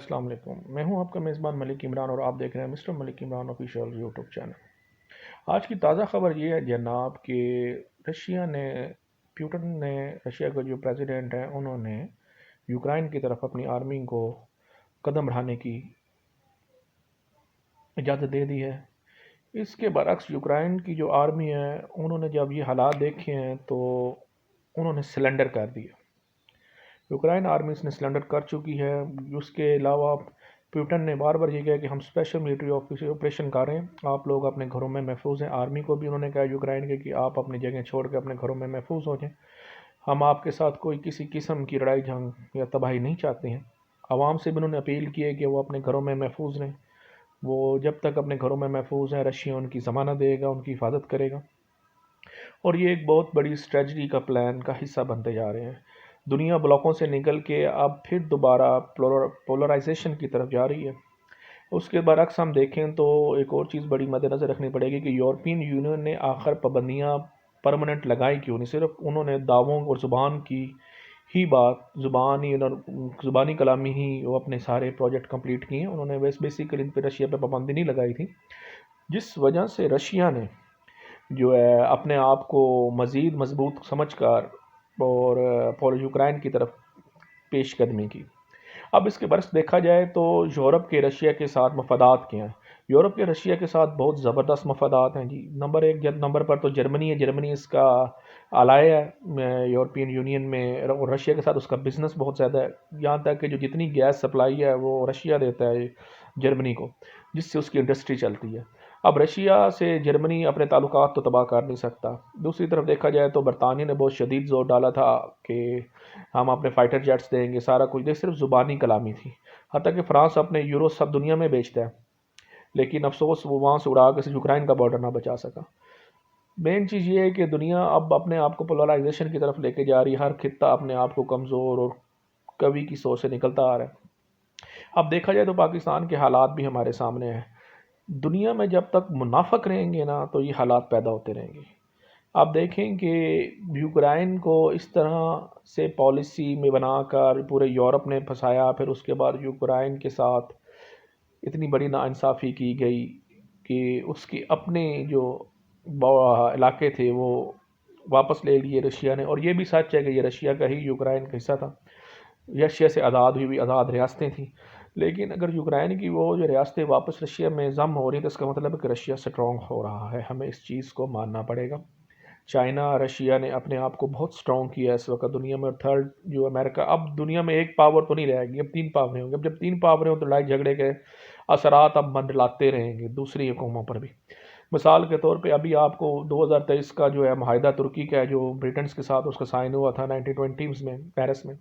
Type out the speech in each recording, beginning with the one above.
अस्सलाम वालेकुम। मैं हूं आपका मेज़बान मलिक इमरान और आप देख रहे हैं mister Malik Imran official YouTube channel. आज की ताज़ा खबर ये है जनाब कि रशिया ने पुतिन ने रशिया के जो प्रेसिडेंट हैं उन्होंने यूक्रेन की तरफ अपनी आर्मी को कदम बढ़ाने की इजाज़त दे दी है। इसके बरक्स यूक्रेन की जो आर्मी है उन्होंने जब ये हालात देखे हैं तो उन्होंने सिलेंडर कर दिया। यूक्रेन आर्मी इसने सिलेंडर कर चुकी है। उसके अलावा पुतिन ने बार बार ये कहा कि हम स्पेशल मिलिट्री ऑपरेशन कर रहे हैं, आप लोग अपने घरों में महफूज हैं। आर्मी को भी उन्होंने कहा यूक्रेन के कि आप अपनी जगह छोड़ के अपने घरों में महफूज हो जाएं, हम आपके साथ कोई किसी किस्म की लड़ाई जंग या तबाही नहीं चाहते हैं। आवाम से भी उन्होंने अपील की है कि वो अपने घरों में महफूज रहें। वो जब तक अपने घरों में महफूज हैं रशिया उनकी ज़मानत देगा, उनकी हिफाजत करेगा। और ये एक बहुत बड़ी स्ट्रेटजी का प्लान का हिस्सा बनते जा रहे हैं। दुनिया ब्लॉकों से निकल के अब फिर दोबारा पोलराइजेशन की तरफ जा रही है। उसके बरक्स हम देखें तो एक और चीज़ बड़ी मद्देनज़र रखनी पड़ेगी कि यूरोपियन यूनियन ने आखिर पाबंदियाँ परमानेंट लगाई क्यों नहीं। सिर्फ उन्होंने दावों और ज़ुबान की ही बात ज़ुबानी कलामी ही वो अपने सारे प्रोजेक्ट कंप्लीट किए हैं। उन्होंने बेसिकली इन पर रशिया पर पाबंदी नहीं लगाई थी, जिस वजह से रशिया ने जो है अपने आप को मज़ीद मजबूत समझ कर और यूक्रेन की तरफ पेशकदमी की। अब इसके बरस देखा जाए तो यूरोप के रशिया के साथ मफादात क्या हैं। यूरोप के रशिया के साथ बहुत ज़बरदस्त मफादात हैं जी। नंबर पर तो जर्मनी है। जर्मनी इसका आलाय है यूरोपियन यूनियन में, और रशिया के साथ उसका बिज़नेस बहुत ज़्यादा है। यहाँ तक कि जो जितनी गैस सप्लाई है वो रशिया देता है जर्मनी को, जिससे उसकी इंडस्ट्री चलती है। अब रशिया से जर्मनी अपने ताल्लुकात तो तबाह कर नहीं सकता। दूसरी तरफ देखा जाए तो बरतानिया ने बहुत शदीद ज़ोर डाला था कि हम अपने फाइटर जेट्स देंगे, सारा कुछ दे, सिर्फ ज़ुबानी कलामी थी। हत्ता कि फ्रांस अपने यूरो सब दुनिया में बेचता है, लेकिन अफसोस वो वहाँ से उड़ा के यूक्रेन का बॉर्डर ना बचा सका। मेन चीज़ ये है कि दुनिया अब अपने आप को पोलराइजेशन की तरफ लेके जा रही है। हर खित्ता अपने आप को कमज़ोर और कवि की सोच से निकलता आ रहा है। अब देखा जाए तो पाकिस्तान के हालात भी हमारे सामने हैं। दुनिया में जब तक मुनाफिक रहेंगे ना तो ये हालात पैदा होते रहेंगे। आप देखें कि यूक्रेन को इस तरह से पॉलिसी में बनाकर पूरे यूरोप ने फंसाया, फिर उसके बाद यूक्रेन के साथ इतनी बड़ी नाइंसाफ़ी की गई कि उसके अपने जो इलाके थे वो वापस ले लिए रशिया ने। और ये भी सच है कि ये रशिया का ही यूक्रेन का हिस्सा था। रशिया से आज़ाद हुई आज़ाद रियासतें थीं, लेकिन अगर यूक्रेन की वो जो रियासतें वापस रशिया में ज़म हो रही तो इसका मतलब है कि रशिया स्ट्रॉन्ग हो रहा है। हमें इस चीज़ को मानना पड़ेगा। चाइना रशिया ने अपने आप को बहुत स्ट्रॉन्ग किया है इस वक्त दुनिया में। और थर्ड जो अमेरिका, अब दुनिया में एक पावर तो नहीं रहेगी, अब तीन पावरें होंगी। अब जब तीन पावरें हों तो लड़ाई झगड़े के असरात अब मंडलाते रहेंगे दूसरी हुकूमतों पर भी। मिसाल के तौर पे अभी आपको 2023 का जो है माहिदा तुर्की का है जो ब्रिटेन के साथ उसका साइन हुआ था 1920 में पेरिस में,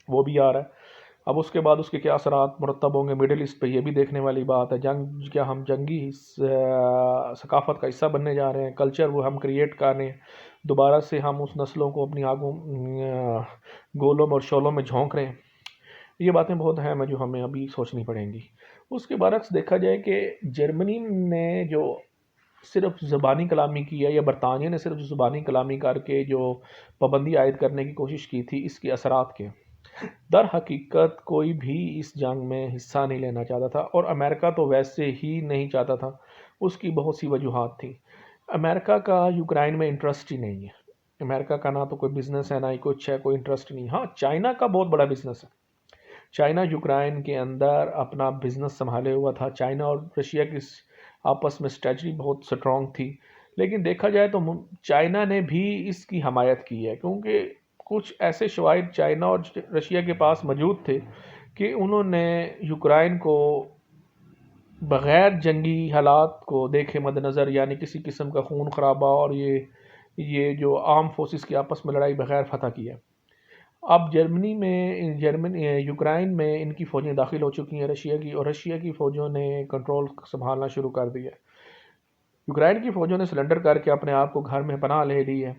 वो भी आ रहा है। अब उसके बाद उसके क्या असरात मुरतब होंगे मिडिल ईस्ट पे, ये भी देखने वाली बात है। जंग क्या हम जंगी सकाफ़त का हिस्सा बनने जा रहे हैं, कल्चर वो हम क्रिएट कर रहे हैं। दोबारा से हम उस नस्लों को अपनी आगों गोलों में और शोलों में झोंक रहे हैं। ये बातें बहुत अहम है जो हमें अभी सोचनी पड़ेंगी। उसके बरक्स देखा जाए कि जर्मनी ने जो सिर्फ ज़बानी कलामी की है, या बरतानिया ने सिर्फ ज़बानी कलामी करके जो पाबंदी आयद करने की कोशिश की थी, इसके असरात के दर हकीकत कोई भी इस जंग में हिस्सा नहीं लेना चाहता था। और अमेरिका तो वैसे ही नहीं चाहता था, उसकी बहुत सी वजूहात थी। अमेरिका का यूक्रेन में इंटरेस्ट ही नहीं है। अमेरिका का ना तो कोई बिज़नेस है, ना ही कुछ है, कोई इंटरेस्ट नहीं। हाँ, चाइना का बहुत बड़ा बिज़नेस है। चाइना यूक्रेन के अंदर अपना बिज़नेस संभाले हुआ था। चाइना और रशिया की आपस में स्ट्रेटजी बहुत स्ट्रॉन्ग थी, लेकिन देखा जाए तो चाइना ने भी इसकी हमायत की है, क्योंकि कुछ ऐसे शवाहिद चाइना और रशिया के पास मौजूद थे कि उन्होंने यूक्रेन को बग़ैर जंगी हालात को देखे मद्देनज़र, यानी किसी किस्म का खून खराबा और ये जो आर्म फोर्सेस की आपस में लड़ाई बग़ैर फतह किया। अब यूक्रेन में इनकी फ़ौजें दाखिल हो चुकी हैं रशिया की, और रशिया की फ़ौजों ने कंट्रोल संभालना शुरू कर दिया। यूक्रेन की फ़ौजों ने सरेंडर करके अपने आप को घर में पनाह ले ली है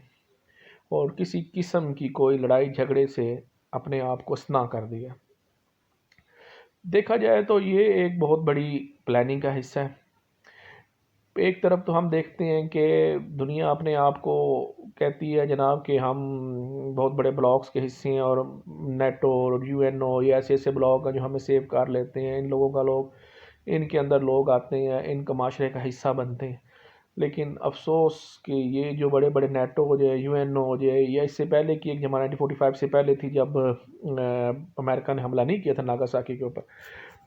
और किसी किस्म की कोई लड़ाई झगड़े से अपने आप को असना कर दिया। देखा जाए तो ये एक बहुत बड़ी प्लानिंग का हिस्सा है। एक तरफ तो हम देखते हैं कि दुनिया अपने आप को کہتی ہے جناب کہ ہم بہت بڑے بلاکس کے حصے ہیں اور نیٹو اور یو این او یہ ایسے ایسے بلاک ہیں جو ہمیں سیو کر لیتے ہیں، ان لوگوں کا لوگ ان کے اندر لوگ آتے ہیں، ان کا معاشرے کا حصہ بنتے ہیں. لیکن افسوس کہ یہ جو بڑے بڑے نیٹو ہو جائے، یو این او ہو جائے، یا اس سے پہلے کی ایک جماعت 1945 سے پہلے تھی جب امریکہ نے حملہ نہیں کیا تھا ناگاساکی کے اوپر،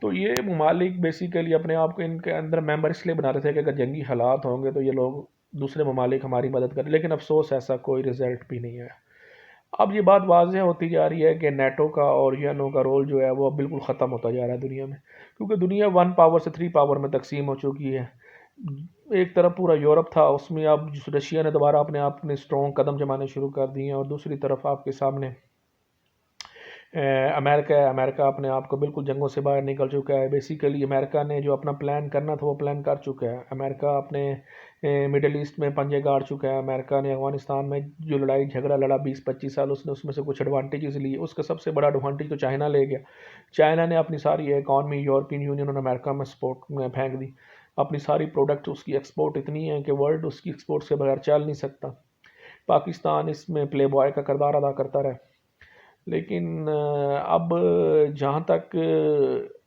تو یہ ممالک بیسیکلی اپنے آپ کو ان کے اندر ممبر اس لیے بنا رہے تھے کہ اگر جنگی حالات ہوں گے تو یہ لوگ دوسرے ممالک ہماری مدد کریں، لیکن افسوس ایسا کوئی رزلٹ بھی نہیں ہے. اب یہ بات واضح ہوتی جا رہی ہے کہ نیٹو کا اور یو این او کا رول جو ہے وہ اب بالکل ختم ہوتا جا رہا ہے دنیا میں، کیونکہ دنیا 1 پاور سے 3 پاور میں تقسیم ہو چکی ہے. ایک طرف پورا یورپ تھا، اس میں اب رشیا نے دوبارہ اپنے آپ نے اسٹرانگ قدم جمانے شروع کر دیے ہیں، اور دوسری طرف آپ کے سامنے امریکہ ہے. امریکہ اپنے آپ کو بالکل جنگوں سے باہر نکل چکا ہے. بیسیکلی امریکہ نے جو اپنا پلان کرنا تھا وہ پلان کر چکا ہے. امریکہ اپنے مڈل ایسٹ میں پنجے گاڑ چکا ہے. امریکہ نے افغانستان میں جو لڑائی جھگڑا لڑا 20-25 سال، اس میں سے کچھ ایڈوانٹیجز لیے. اس کا سب سے بڑا ایڈوانٹیج تو چائنا لے گیا. چائنا نے اپنی ساری اکانومی یورپین یونین اور امریکہ میں سپورٹ میں پھینک دی. اپنی ساری پروڈکٹ اس کی ایکسپورٹ اتنی ہے کہ ورلڈ اس کی ایکسپورٹ سے بغیر چل نہیں سکتا. پاکستان اس میں پلے بوائے کا کردار ادا کرتا رہا. لیکن اب جہاں تک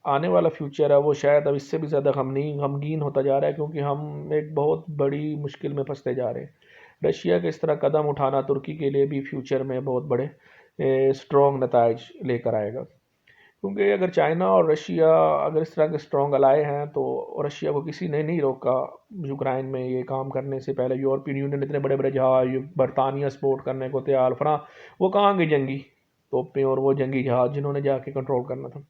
آنے والا فیوچر ہے وہ شاید اب اس سے بھی زیادہ غمگین ہوتا جا رہا ہے، کیونکہ ہم ایک بہت بڑی مشکل میں پھنستے جا رہے ہیں. رشیا کے اس طرح قدم اٹھانا ترکی کے لیے بھی فیوچر میں بہت بڑے اسٹرانگ نتائج لے کر آئے گا، کیونکہ اگر چائنا اور رشیا اگر اس طرح کے اسٹرانگ الائے ہیں تو رشیا کو کسی نے نہیں روکا یوکرائن میں یہ کام کرنے سے پہلے. یورپین یونین اتنے بڑے بڑے جہاز، برطانیہ سپورٹ کرنے کو تیار، وہ کہاں گئی جنگی توپیں اور وہ جنگی جہاز جنہوں نے جا کے کنٹرول کرنا تھا.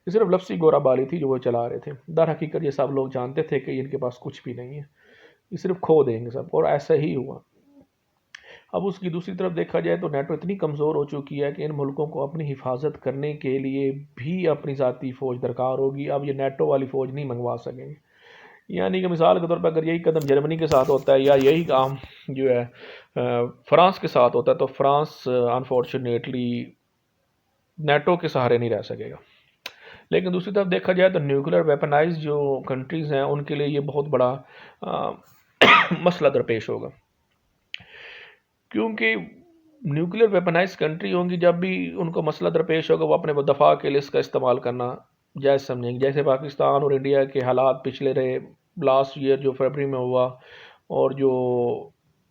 یہ صرف لفظی گورا بالی تھی جو وہ چلا رہے تھے. در حقیقت یہ سب لوگ جانتے تھے کہ ان کے پاس کچھ بھی نہیں ہے، یہ صرف کھو دیں گے سب، اور ایسا ہی ہوا. اب اس کی دوسری طرف دیکھا جائے تو نیٹو اتنی کمزور ہو چکی ہے کہ ان ملکوں کو اپنی حفاظت کرنے کے لیے بھی اپنی ذاتی فوج درکار ہوگی. اب یہ نیٹو والی فوج نہیں منگوا سکیں گے. یعنی کہ مثال کے طور پر اگر یہی قدم جرمنی کے ساتھ ہوتا ہے یا یہی کام جو ہے فرانس کے ساتھ ہوتا ہے تو فرانس انفارچونیٹلی نیٹو کے سہارے نہیں رہ سکے گا. لیکن دوسری طرف دیکھا جائے تو نیوکلیر ویپنائز جو کنٹریز ہیں ان کے لیے یہ بہت بڑا مسئلہ درپیش ہوگا، کیونکہ نیوکلیر ویپنائز کنٹری ہوں گی جب بھی ان کو مسئلہ درپیش ہوگا وہ اپنے دفاع کے لیے اس کا استعمال کرنا جائز سمجھیں گے. جیسے پاکستان اور انڈیا کے حالات پچھلے رہے لاسٹ ایئر جو فروری میں ہوا، اور جو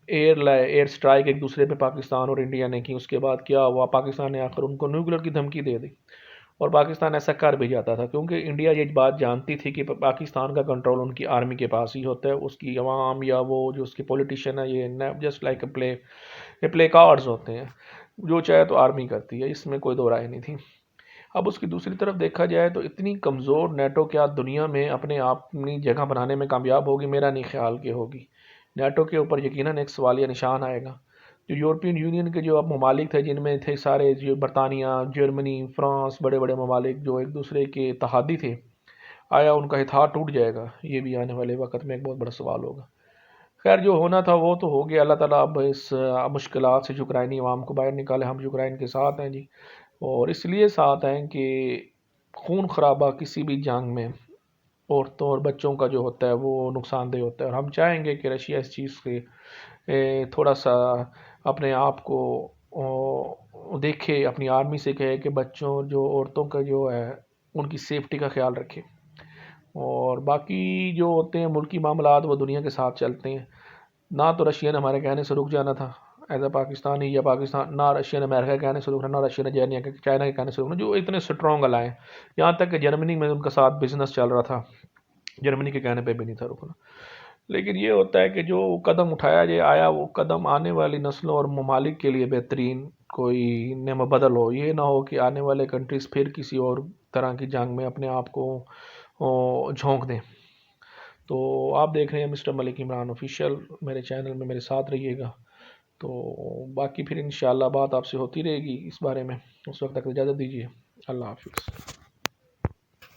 ایئر سٹرائک ایک دوسرے پہ پاکستان اور انڈیا نے کی، اس کے بعد کیا ہوا، پاکستان نے آخر ان کو نیوکلیر کی دھمکی دے دی. اور پاکستان ایسا کر بھی جاتا تھا کیونکہ انڈیا یہ بات جانتی تھی کہ پاکستان کا کنٹرول ان کی آرمی کے پاس ہی ہوتا ہے. اس کی عوام یا وہ جو اس کے پولیٹیشین ہے یہ just like a play cards ہوتے ہیں، جو چاہے تو آرمی کرتی ہے، اس میں کوئی دو رائے نہیں تھی. اب اس کی دوسری طرف دیکھا جائے تو اتنی کمزور نیٹو کیا دنیا میں اپنے آپ اپنی جگہ بنانے میں کامیاب ہوگی؟ میرا نہیں خیال کہ ہوگی. نیٹو کے اوپر یقیناً ایک سوالیہ نشان آئے گا. جو یورپین یونین کے جو اب ممالک تھے جن میں تھے سارے جو برطانیہ، جرمنی، فرانس، بڑے بڑے ممالک جو ایک دوسرے کے اتحادی تھے، آیا ان کا اتحاد ٹوٹ جائے گا؟ یہ بھی آنے والے وقت میں ایک بہت بڑا سوال ہوگا. خیر جو ہونا تھا وہ تو ہو گیا. اللہ تعالیٰ اب اس مشکلات سے یوکرائنی عوام کو باہر نکالے. ہم یوکرائن کے ساتھ ہیں جی، اور اس لیے ساتھ ہیں کہ خون خرابہ کسی بھی جنگ میں عورتوں اور بچوں کا جو ہوتا ہے وہ نقصان دہ ہوتا ہے، اور ہم چاہیں گے کہ رشیا اس چیز سے تھوڑا سا اپنے آپ کو دیکھے، اپنی آرمی سے کہے کہ بچوں جو عورتوں کا جو ہے ان کی سیفٹی کا خیال رکھے. اور باقی جو ہوتے ہیں ملکی معاملات وہ دنیا کے ساتھ چلتے ہیں. نہ تو رشیا نے ہمارے کہنے سے رک جانا تھا ایز اے پاکستانی، یا پاکستان نہ رشیا نے امریکہ کے کہنے سے رکنا، نہ رشیا نے چائنا کے کہنے سے رکنا، جو اتنے اسٹرانگ الائے ہیں. یہاں تک کہ جرمنی میں ان کا ساتھ بزنس چل رہا تھا، جرمنی کے کہنے پہ بھی نہیں تھا رکنا. لیکن یہ ہوتا ہے کہ جو قدم اٹھایا جائے آیا وہ قدم آنے والی نسلوں اور ممالک کے لیے بہترین کوئی نعم بدل ہو. یہ نہ ہو کہ آنے والے کنٹریز پھر کسی اور طرح کی جنگ میں اپنے آپ کو جھونک دیں. تو آپ دیکھ رہے ہیں مسٹر ملک عمران آفیشیل، میرے چینل میں میرے ساتھ رہیے گا. تو باقی پھر انشاءاللہ بات آپ سے ہوتی رہے گی اس بارے میں. اس وقت تک اجازت دیجیے. اللہ حافظ.